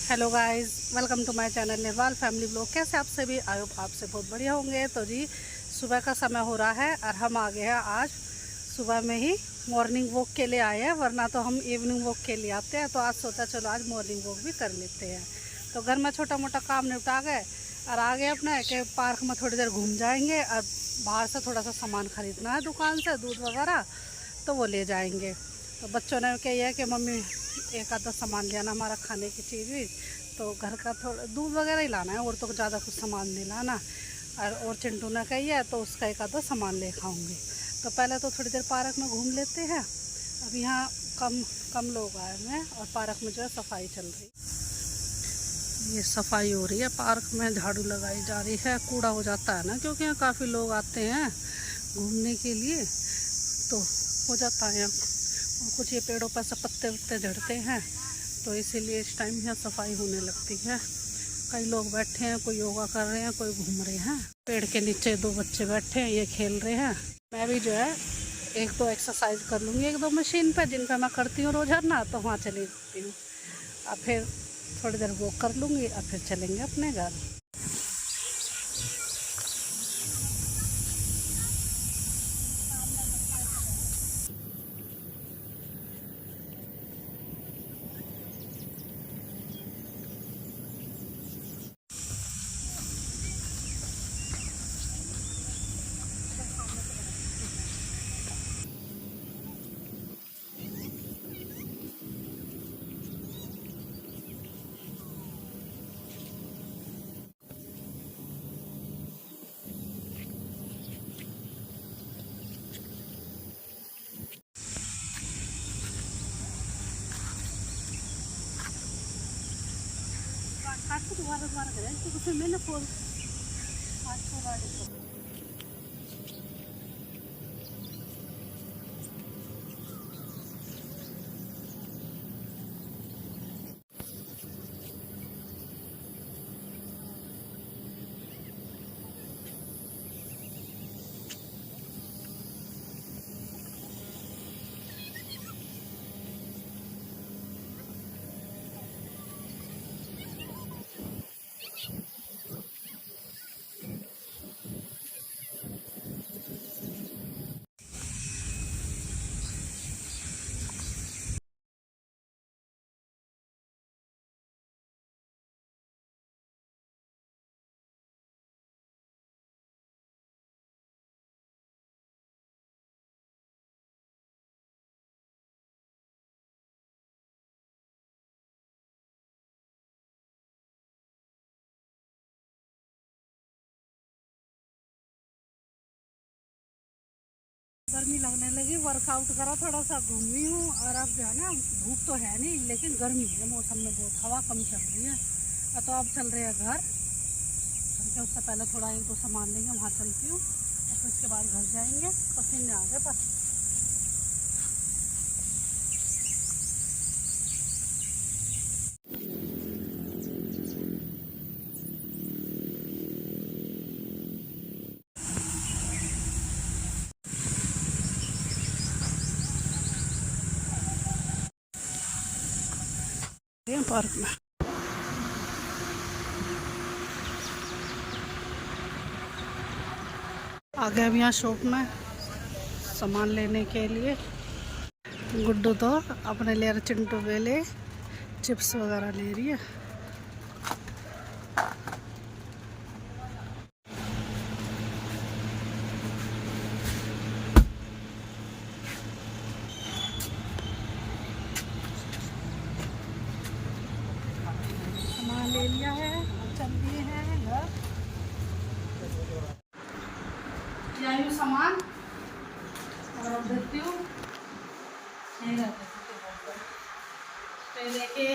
Hello guys, welcome to my channel Nirwal family blog. कैसे आप सभी? आई होप आपसे बहुत बढ़िया होंगे। तो जी सुबह का समय हो रहा है और हम आ गए हैं आज सुबह में ही मॉर्निंग वॉक के लिए आए हैं, वरना तो हम इवनिंग वॉक के लिए आते हैं। तो आज सोचा चलो आज मॉर्निंग वॉक भी कर लेते हैं। तो घर में छोटा मोटा काम निपटा गए और आ गए अपने के पार्क में थोड़ी देर घूम जाएंगे और बाहर से थोड़ा सा सामान ख़रीदना है दुकान से, दूध वगैरह तो वो ले जाएंगे। तो बच्चों ने कही है कि मम्मी एक आधा सामान ले आना हमारा खाने की चीज़ भी, तो घर का थोड़ा दूध वगैरह ही लाना है और तो ज़्यादा कुछ सामान नहीं लाना। और चिंटू ने कही है तो उसका एक आधा सामान ले खाऊंगी। तो पहले तो थोड़ी देर पार्क में घूम लेते हैं। अब यहाँ कम लोग आए हैं और पार्क में जो है सफाई चल रही, ये सफाई हो रही है पार्क में, झाड़ू लगाई जा रही है। कूड़ा हो जाता है ना, क्योंकि यहाँ काफ़ी लोग आते हैं घूमने के लिए, तो हो जाता है। और कुछ ये पेड़ों पर से पत्ते वत्ते झड़ते हैं, तो इसीलिए इस टाइम यहाँ सफाई होने लगती है। कई लोग बैठे हैं, कोई योगा कर रहे हैं, कोई घूम रहे हैं। पेड़ के नीचे दो बच्चे बैठे हैं, ये खेल रहे हैं। मैं भी जो है एक दो एक्सरसाइज कर लूँगी, एक दो मशीन पर जिन पर मैं करती हूँ रोज़ाना, तो वहाँ चली जाती हूँ। और फिर थोड़ी देर वॉक कर लूँगी और फिर चलेंगे अपने घर। दोबारा करें तो फिर मैंने फोन आज को गाड़ी को गर्मी लगने लगी। वर्कआउट करा, थोड़ा सा घूमी हूँ और अब जो है ना धूप तो है नहीं, लेकिन गर्मी है मौसम में बहुत, हवा कम चल रही है। तो अब चल रहे हैं घर के, उससे पहले थोड़ा एक दो सामान लेंगे, वहाँ चलती हूँ और फिर उसके बाद घर जाएंगे। पसीने आ गए बस। पार्क में आ गए अब यहाँ शॉप में सामान लेने के लिए। गुड्डू तो अपने ले रहे, चिंटू के लिए चिप्स वगैरह ले रही है। सामान ले लिया है और चल दिए हैं घर। यही सामान और अब देती हूँ नहीं रहते पहले के।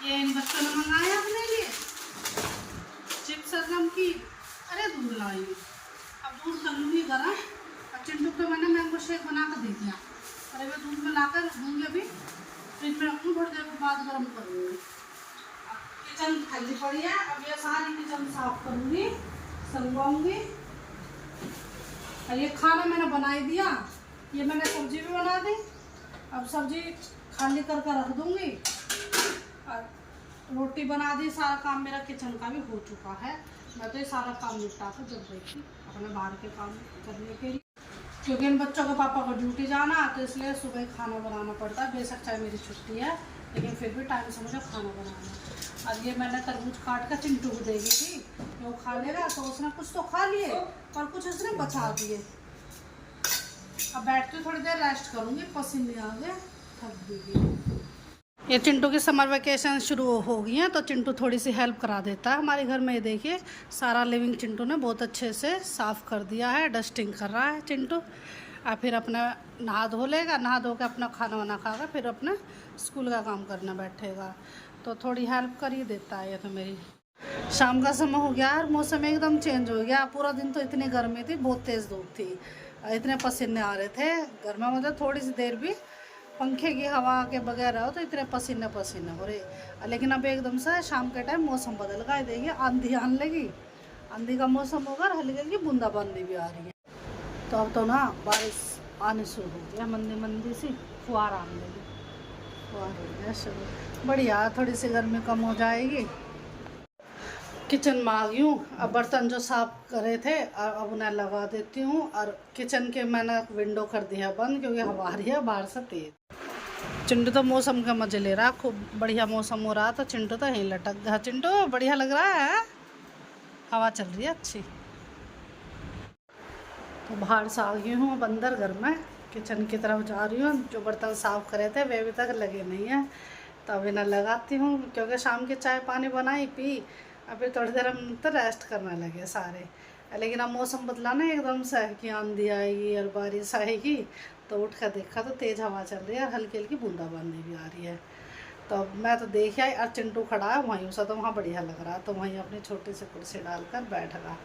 ये इन बच्चों ने मंगाया अपने लिए चिप्स और नमकीन। अरे दूध लाई, अब दूध कर लूँगी घर। और चिंटू को मैंने मैंगो शेक बना कर दे दिया। अरे मैं दूध में ला कर दूँगी, अभी फ्रिज में रखूँ, थोड़ी देर बाद गर्म करूँगी। किचन खाली पड़ी है, अब ये सारी किचन साफ करूँगी, सलवाऊँगी। और ये खाना मैंने बना ही दिया, ये मैंने सब्जी भी बना दी। अब सब्जी खाली करके रख दूँगी और रोटी बना दी, सारा काम मेरा किचन का भी हो चुका है। मैं तो ये सारा काम निपटा कर जब गई थी अपने बाहर के काम करने के लिए, क्योंकि इन बच्चों के पापा को ड्यूटी जाना, तो इसलिए सुबह खाना बनाना पड़ता है। बेशक चाहे मेरी छुट्टी है, लेकिन फिर भी टाइम से मुझे खाना बनाना। अब ये मैंने तरबूज काट कर चिंटू को देगी थी, वो खा लेगा, तो उसने कुछ तो खा लिए और कुछ उसने बचा दिए। अब बैठ के थोड़ी देर रेस्ट करूँगी, पसीने आ गए, थक गई। ये चिंटू की समर वेकेशन शुरू हो गई हैं, तो चिंटू थोड़ी सी हेल्प करा देता है हमारे घर में। ये देखिए सारा लिविंग चिंटू ने बहुत अच्छे से साफ़ कर दिया है, डस्टिंग कर रहा है चिंटू। और फिर अपना नहा धो लेगा, नहा धो के अपना खाना वाना खाकर फिर अपना स्कूल का काम करना बैठेगा। तो थोड़ी हेल्प कर ही देता है ये तो मेरी। शाम का समय हो गया और मौसम एकदम चेंज हो गया। पूरा दिन तो इतनी गर्मी थी, बहुत तेज़ धूप थी, इतने पसीने आ रहे थे। घर में मतलब थोड़ी सी देर भी पंखे की हवा के बगैर रहो तो इतने पसीने पसीने हो रहे। लेकिन अब एकदम से शाम के टाइम मौसम बदल गया। देखिए आंधी आने लगी, आंधी का मौसम होगा, हल्की हल्की बूंदाबांदी भी आ रही है। तो अब तो ना बारिश आनी शुरू हो गया, मंदी मंदी सी फुहार आने लगी, फुहार हो गया शुरू। बढ़िया, थोड़ी सी गर्मी कम हो जाएगी। किचन में आ गई हूँ, अब बर्तन जो साफ करे थे अब उन्हें लगा देती हूँ। और किचन के मैंने विंडो कर दिया बंद, क्योंकि हवा आ रही है बाहर से तेज। चिंटू तो मौसम का मजे ले रहा, खूब बढ़िया मौसम हो रहा, तो चिंटू तो यहीं लटक गया। चिंटू बढ़िया लग रहा है, हवा चल रही है अच्छी। तो बाहर से आ गई हूँ, अब अंदर घर में किचन की तरफ जा रही हूँ। जो बर्तन साफ़ करे थे वे अभी तक लगे नहीं हैं, तो अभी ना लगाती हूँ, क्योंकि शाम की चाय पानी बनाई पी, अभी थोड़ी देर हम तो रेस्ट करने लगे सारे। लेकिन अब मौसम बदला ना एकदम से कि आंधी आएगी और बारिश आएगी, तो उठ कर देखा तो तेज़ हवा चल रही है और हल्की हल्की बूंदाबांदी भी आ रही है। तो मैं तो देख आई, और चिंटू खड़ा है वहीं, उसे तो वहाँ बढ़िया लग रहा, तो वहीं अपनी छोटी सी कुर्सी डालकर बैठ रहा।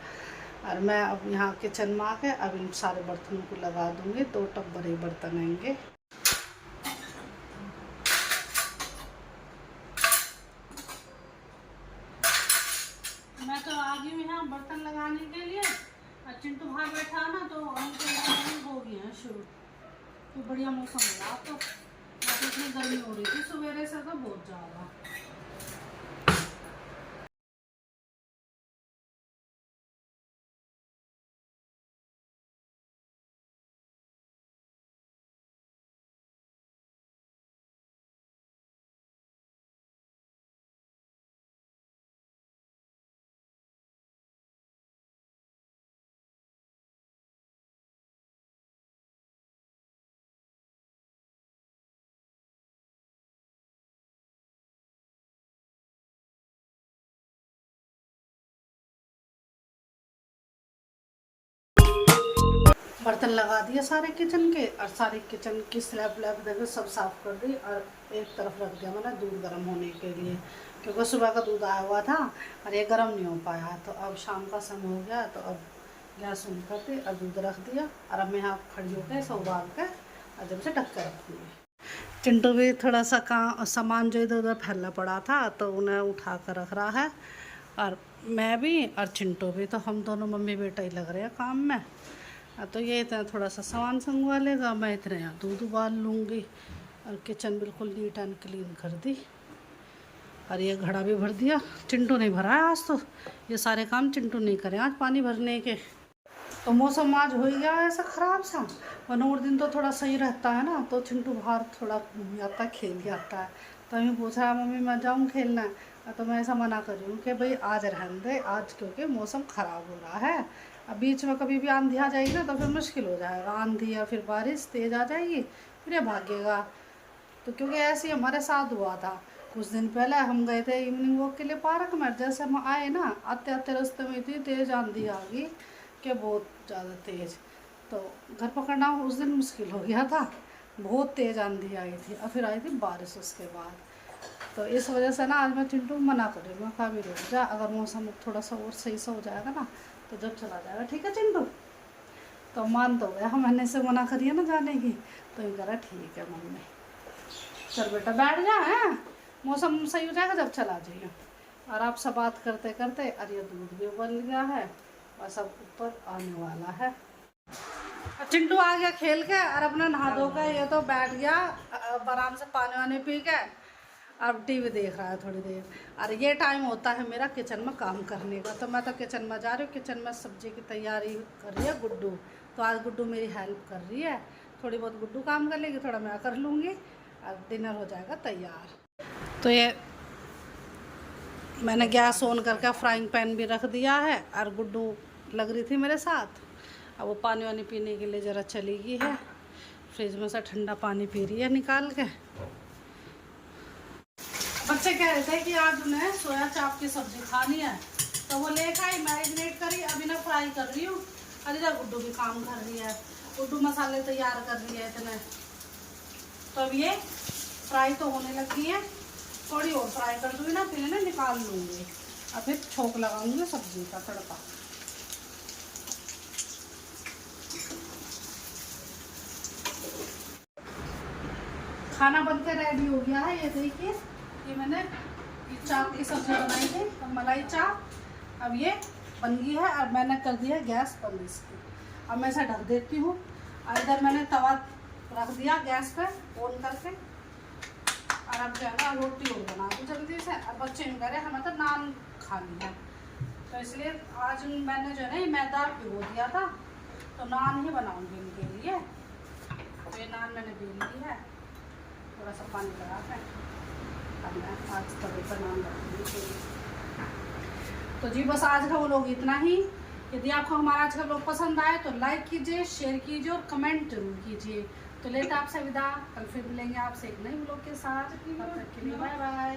और मैं अब यहाँ किचन में आके अब इन सारे बर्तनों को लगा दूँगी। 2 टब बड़े बर्तन आएंगे। मैं तो आ गई हूँ यहाँ बर्तन लगाने के लिए, और चिंटू बाहर बैठा ना, तो हमको हो गया है शुरू। तो बढ़िया मौसम हो रहा, तो इतनी गर्मी हो रही थी सवेरे से तो बहुत ज़्यादा। बर्तन लगा दिए सारे किचन के, और सारे किचन की स्लैब व्लैब देकर सब साफ़ कर दी, और एक तरफ रख दिया मैंने दूध गर्म होने के लिए, क्योंकि सुबह का दूध आया हुआ था और ये गर्म नहीं हो पाया। तो अब शाम का समय हो गया, तो अब गैस ऑन कर दी और दूध रख दिया, और अब मैं यहाँ खड़ी होकर सब उबाल कर और जब से ढक कर रखूँगी। चिंटू भी थोड़ा सा सामान जो इधर उधर फैला पड़ा था, तो उन्हें उठा कर रख रहा है, और मैं भी और चिंटू भी, तो हम दोनों मम्मी बेटा ही लग रहे हैं काम में। तो ये इतना थोड़ा सा सामान संगवा लेगा, मैं इतने यहाँ दूध उबाल लूँगी। और किचन बिल्कुल नीट एंड क्लीन कर दी, और ये घड़ा भी भर दिया। चिंटू नहीं भरा है आज, तो ये सारे काम चिंटू नहीं करे आज पानी भरने के। तो मौसम आज हो गया ऐसा ख़राब सा, वरना और दिन तो थोड़ा सही रहता है ना, तो चिंटू बाहर थोड़ा घूम आता है, खेल के आता है। तो हमें पूछ रहा है मम्मी मैं जाऊँ खेलना, तो मैं ऐसा मना कर रही हूँ कि भाई आज रहने दे, आज क्योंकि मौसम ख़राब हो रहा है। अब बीच में कभी भी आंधी आ जाएगी ना, तो फिर मुश्किल हो जाएगा, आंधी या फिर बारिश तेज़ आ जाएगी, फिर ये भागेगा। तो क्योंकि ऐसे ही हमारे साथ हुआ था कुछ दिन पहले, हम गए थे इवनिंग वॉक के लिए पार्क में। जैसे हम आए ना, आते आते रास्ते में इतनी तेज़ आंधी आ गई कि बहुत ज़्यादा तेज़, तो घर पकड़ना उस दिन मुश्किल हो गया था। बहुत तेज़ आंधी आई थी और फिर आई थी बारिश उसके बाद। तो इस वजह से ना आज मैं चिंटू मना कर रही हूँ, मैं कहा भी रुक जा, अगर मौसम थोड़ा सा और सही सा हो जाएगा ना, तो जब चला जाएगा, ठीक है चिंटू। तो मान तो गया, मैंने से मना करिए ना जाने की, तो ये करा ठीक है मम्मी, चल बेटा बैठ जा, है मौसम सही हो जाएगा जब चला जाइए। और आपसे बात करते करते और ये दूध भी उबल गया है और सब ऊपर आने वाला है। चिंटू आ गया खेल के और अपना नहा धो के ये तो बैठ गया आराम से पानी वानी पी के, अब टीवी देख रहा है थोड़ी देर। और ये टाइम होता है मेरा किचन में काम करने का, तो मैं तो किचन में जा रही हूँ। किचन में सब्जी की तैयारी कर रही है गुड्डू, तो आज गुड्डू मेरी हेल्प कर रही है। थोड़ी बहुत गुड्डू काम कर लेगी, थोड़ा मैं कर लूँगी और डिनर हो जाएगा तैयार। तो ये मैंने गैस ऑन करके फ्राइंग पैन भी रख दिया है, और गुड्डू लग रही थी मेरे साथ। अब वो पानी वानी पीने के लिए ज़रा चली गई है, फ्रिज में से ठंडा पानी पी रही है निकाल के। बच्चे कह रहे थे कि आज उन्हें सोया चाप की सब्ज़ी खानी है, तो वो लेकर आई, मैरिनेट करी, अभी ना फ्राई कर रही हूँ। और इधर गुड्डू भी काम कर रही है, गुड्डू मसाले तैयार कर रही है इतने। तो अब ये फ्राई तो होने लगी है, थोड़ी और फ्राई कर दूँगी ना, फिर ना निकाल लूँगी और फिर छोंक लगाऊंगी सब्जी का तड़का। खाना बनकर रेडी हो गया है। ये देखिए, ये मैंने चाप की सब्जी बनाई थी, मलाई चाप। अब ये बन गई है और मैंने कर दिया गैस बंद इसकी। अब मैं इसे ढक देती हूँ। और इधर मैंने तवा रख दिया गैस पर ऑन करके। और अब जो है ना रोटी और बना दूँ जल्दी से। अब बच्चे कह रहे हमें तो नान खानी है, तो इसलिए आज मैंने जो है ना ये मैदा भिगो दिया था, तो नान ही बनाऊँगी इनके लिए। तो ये नान मैंने बेल ली है, थोड़ा सा पानी लगा के अब मैं आज तवे पर नान रखूँगी। तो जी बस आज का व्लॉग इतना ही। यदि आपको हमारा आज का व्लॉग पसंद आए तो लाइक कीजिए, शेयर कीजिए और कमेंट जरूर कीजिए। तो लेते आपसे विदा, कल फिर मिलेंगे आपसे एक नई व्लॉग के साथ। तब तक के लिए बाय बाय।